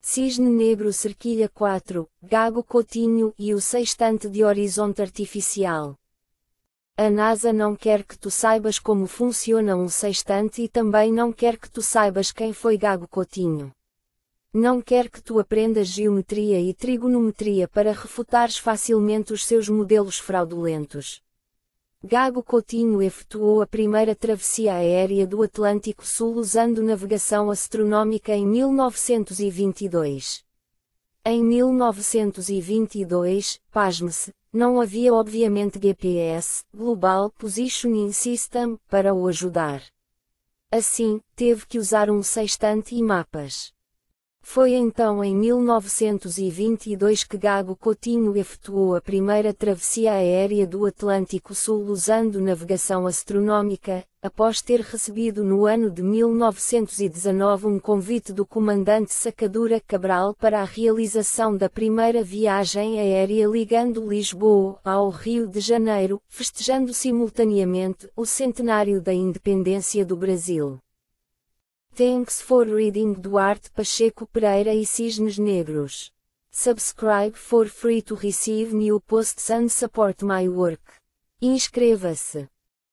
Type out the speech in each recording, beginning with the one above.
Cisne Negro Cerquilha 4, Gago Coutinho e o Sextante de Horizonte Artificial. A NASA não quer que tu saibas como funciona um sextante e também não quer que tu saibas quem foi Gago Coutinho. Não quer que tu aprendas geometria e trigonometria para refutares facilmente os seus modelos fraudulentos. Gago Coutinho efetuou a primeira travessia aérea do Atlântico Sul usando navegação astronómica em 1922. Em 1922, pasme-se, não havia obviamente GPS, Global Positioning System, para o ajudar. Assim, teve que usar um sextante e mapas. Foi então em 1922 que Gago Coutinho efetuou a primeira travessia aérea do Atlântico Sul usando navegação astronómica, após ter recebido no ano de 1919 um convite do comandante Sacadura Cabral para a realização da primeira viagem aérea ligando Lisboa ao Rio de Janeiro, festejando simultaneamente o centenário da independência do Brasil. Thanks for reading Duarte Pacheco Pereira e Cisnes Negros. Subscribe for free to receive new posts and support my work. Inscreva-se.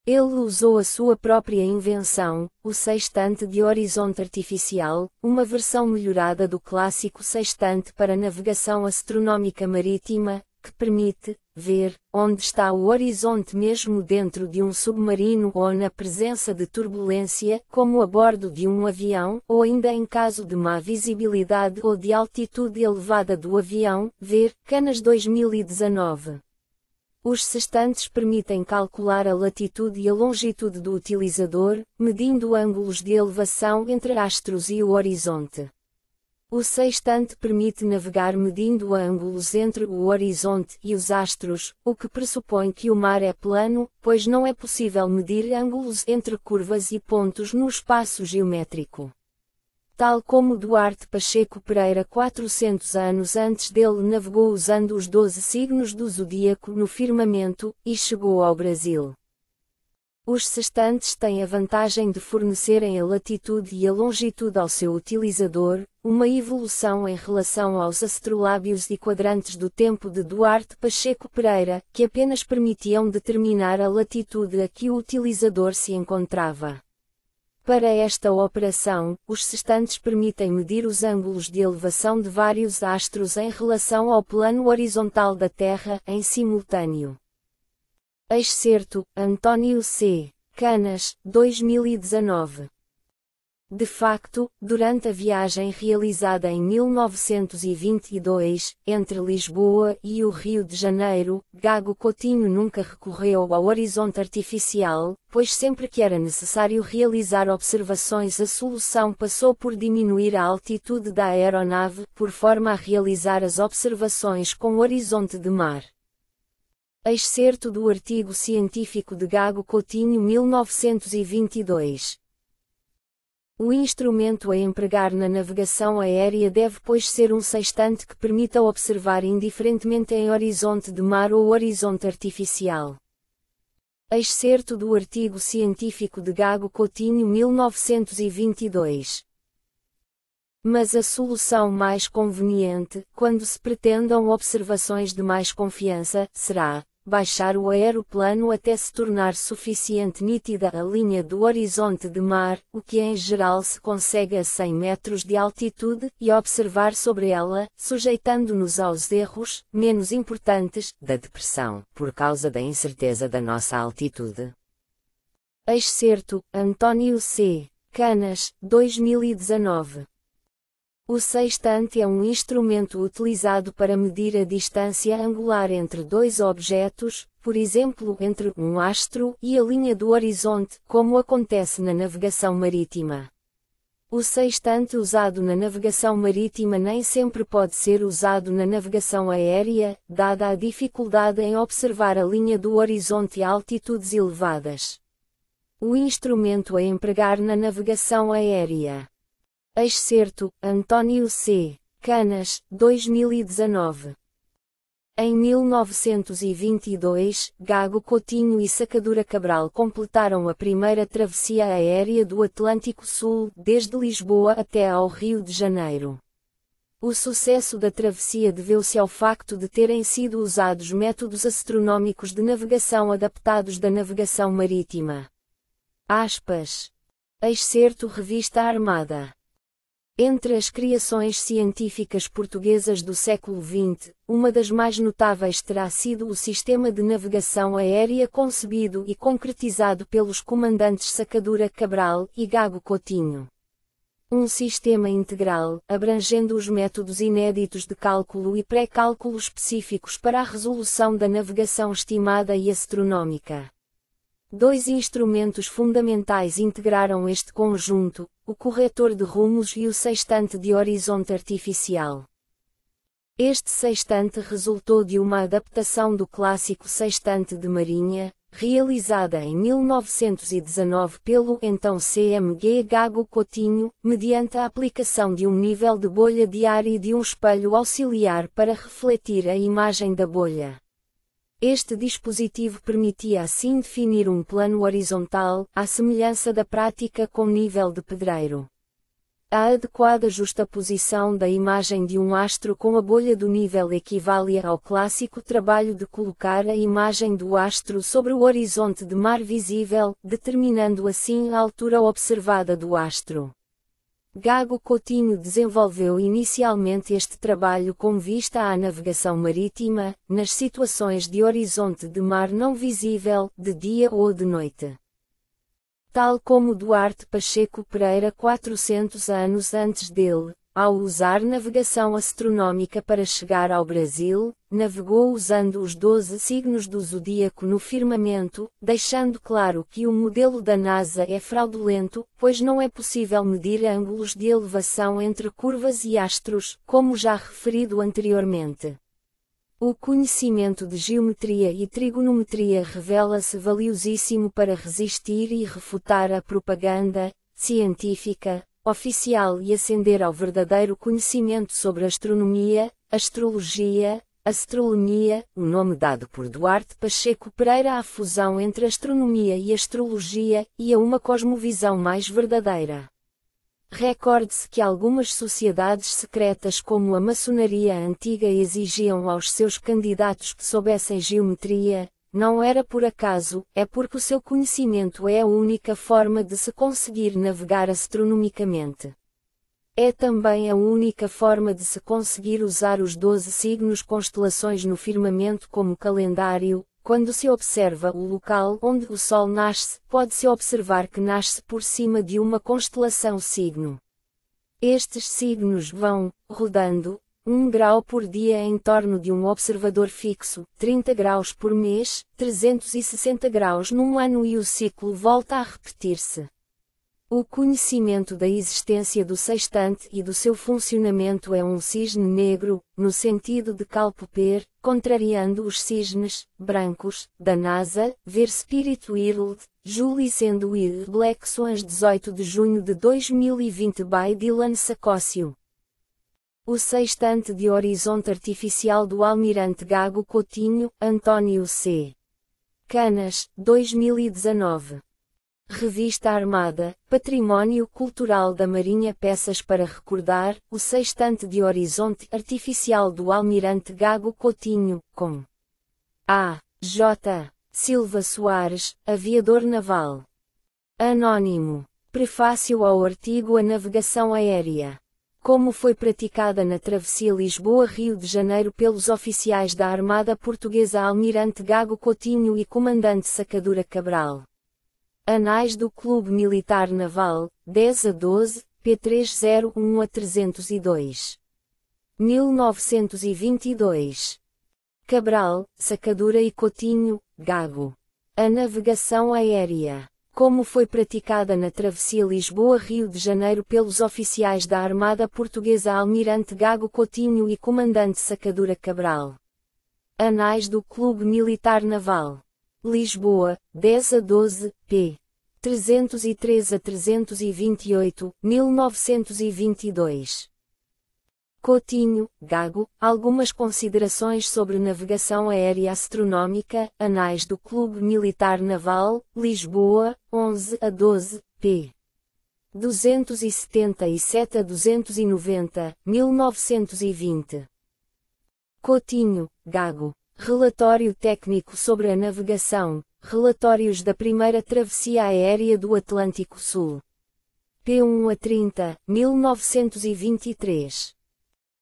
Ele usou a sua própria invenção, o sextante de horizonte artificial, uma versão melhorada do clássico sextante para navegação astronómica marítima, que permite ver onde está o horizonte mesmo dentro de um submarino ou na presença de turbulência, como a bordo de um avião, ou ainda em caso de má visibilidade ou de altitude elevada do avião, ver Canas 2019. Os sextantes permitem calcular a latitude e a longitude do utilizador, medindo ângulos de elevação entre astros e o horizonte. O sextante permite navegar medindo ângulos entre o horizonte e os astros, o que pressupõe que o mar é plano, pois não é possível medir ângulos entre curvas e pontos no espaço geométrico. Tal como Duarte Pacheco Pereira 400 anos antes dele navegou usando os 12 signos do zodíaco no firmamento, e chegou ao Brasil. Os sextantes têm a vantagem de fornecerem a latitude e a longitude ao seu utilizador, uma evolução em relação aos astrolábios e quadrantes do tempo de Duarte Pacheco Pereira, que apenas permitiam determinar a latitude a que o utilizador se encontrava. Para esta operação, os sextantes permitem medir os ângulos de elevação de vários astros em relação ao plano horizontal da Terra, em simultâneo. Excerto, António C. Canas, 2019. De facto, durante a viagem realizada em 1922, entre Lisboa e o Rio de Janeiro, Gago Coutinho nunca recorreu ao horizonte artificial, pois sempre que era necessário realizar observações a solução passou por diminuir a altitude da aeronave, por forma a realizar as observações com horizonte de mar. Excerto do artigo científico de Gago Coutinho 1922. O instrumento a empregar na navegação aérea deve pois ser um sextante que permita observar indiferentemente em horizonte de mar ou horizonte artificial. Excerto do artigo científico de Gago Coutinho 1922. Mas a solução mais conveniente, quando se pretendam observações de mais confiança, será baixar o aeroplano até se tornar suficiente nítida a linha do horizonte de mar, o que em geral se consegue a 100 metros de altitude, e observar sobre ela, sujeitando-nos aos erros, menos importantes, da depressão, por causa da incerteza da nossa altitude. Excerto, António C. Canas, 2019. O sextante é um instrumento utilizado para medir a distância angular entre dois objetos, por exemplo entre um astro e a linha do horizonte, como acontece na navegação marítima. O sextante usado na navegação marítima nem sempre pode ser usado na navegação aérea, dada a dificuldade em observar a linha do horizonte a altitudes elevadas. O instrumento a empregar na navegação aérea. Excerto, António C. Canas, 2019. Em 1922, Gago Coutinho e Sacadura Cabral completaram a primeira travessia aérea do Atlântico Sul, desde Lisboa até ao Rio de Janeiro. O sucesso da travessia deveu-se ao facto de terem sido usados métodos astronómicos de navegação adaptados da navegação marítima. Aspas. Excerto Revista Armada. Entre as criações científicas portuguesas do século XX, uma das mais notáveis terá sido o sistema de navegação aérea concebido e concretizado pelos comandantes Sacadura Cabral e Gago Coutinho. Um sistema integral, abrangendo os métodos inéditos de cálculo e pré-cálculo específicos para a resolução da navegação estimada e astronômica. Dois instrumentos fundamentais integraram este conjunto, o corretor de rumos e o sextante de horizonte artificial. Este sextante resultou de uma adaptação do clássico sextante de marinha, realizada em 1919 pelo então CMG Gago Coutinho, mediante a aplicação de um nível de bolha diário e de um espelho auxiliar para refletir a imagem da bolha. Este dispositivo permitia assim definir um plano horizontal, à semelhança da prática com nível de pedreiro. A adequada justaposição da imagem de um astro com a bolha do nível equivalia ao clássico trabalho de colocar a imagem do astro sobre o horizonte de mar visível, determinando assim a altura observada do astro. Gago Coutinho desenvolveu inicialmente este trabalho com vista à navegação marítima, nas situações de horizonte de mar não visível, de dia ou de noite. Tal como Duarte Pacheco Pereira 400 anos antes dele, ao usar navegação astronômica para chegar ao Brasil, navegou usando os 12 signos do zodíaco no firmamento, deixando claro que o modelo da NASA é fraudulento, pois não é possível medir ângulos de elevação entre curvas e astros, como já referido anteriormente. O conhecimento de geometria e trigonometria revela-se valiosíssimo para resistir e refutar a propaganda científica oficial e ascender ao verdadeiro conhecimento sobre astronomia, astrologia, astronomia, o nome dado por Duarte Pacheco Pereira à fusão entre astronomia e astrologia, e a uma cosmovisão mais verdadeira. Recorde-se que algumas sociedades secretas como a maçonaria antiga exigiam aos seus candidatos que soubessem geometria. Não era por acaso, é porque o seu conhecimento é a única forma de se conseguir navegar astronomicamente. É também a única forma de se conseguir usar os 12 signos constelações no firmamento como calendário. Quando se observa o local onde o Sol nasce, pode-se observar que nasce por cima de uma constelação signo. Estes signos vão, rodando, 1 grau por dia em torno de um observador fixo, 30 graus por mês, 360 graus num ano e o ciclo volta a repetir-se. O conhecimento da existência do sextante e do seu funcionamento é um cisne negro, no sentido de Calpoper, contrariando os cisnes brancos da NASA, ver Spirit World, Julie sendo o Black Swans 18 de junho de 2020 by Dylan Sacócio. O sextante de horizonte artificial do Almirante Gago Coutinho, António C. Canas, 2019. Revista Armada, Património Cultural da Marinha. Peças para recordar, o sextante de horizonte artificial do Almirante Gago Coutinho, com A. J. Silva Soares, aviador naval. Anônimo. Prefácio ao artigo A Navegação Aérea. Como foi praticada na travessia Lisboa-Rio de Janeiro pelos oficiais da Armada Portuguesa Almirante Gago Coutinho e Comandante Sacadura Cabral. Anais do Clube Militar Naval, 10 a 12, p. 301 a 302. 1922. Cabral, Sacadura e Coutinho, Gago. A navegação aérea. Como foi praticada na travessia Lisboa-Rio de Janeiro pelos oficiais da Armada Portuguesa Almirante Gago Coutinho e Comandante Sacadura Cabral. Anais do Clube Militar Naval. Lisboa, 10 a 12, p. 303 a 328, 1922. Coutinho, Gago, algumas considerações sobre navegação aérea astronômica, Anais do Clube Militar Naval, Lisboa, 11 a 12, p. 277 a 290, 1920. Coutinho, Gago. Relatório técnico sobre a navegação, relatórios da primeira travessia aérea do Atlântico Sul. P1 a 30, 1923.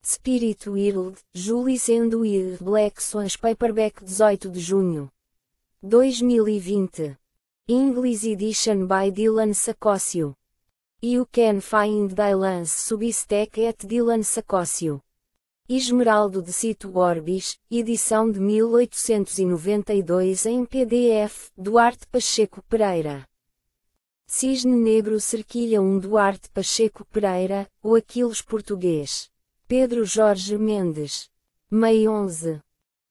Spirit World, Julius and Weir Black Swans Paperback 18 de junho. 2020. English Edition by Dylan Sacosio. You can find Dylan's Substack at Dylan Sacosio. Esmeraldo de Cito Orbis, edição de 1892 em PDF, Duarte Pacheco Pereira. Cisne Negro Cerquilha 1 Duarte Pacheco Pereira, o Aquiles Português. Pedro Jorge Mendes. Mei 11.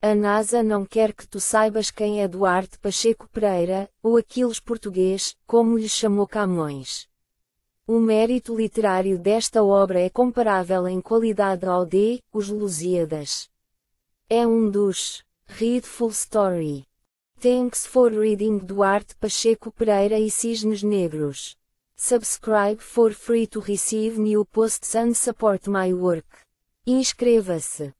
A NASA não quer que tu saibas quem é Duarte Pacheco Pereira, o Aquiles Português, como lhe chamou Camões. O mérito literário desta obra é comparável em qualidade ao de Os Lusíadas. É um dos Read Full Story. Thanks for reading Duarte Pacheco Pereira e Cisnes Negros. Subscribe for free to receive new posts and support my work. Inscreva-se.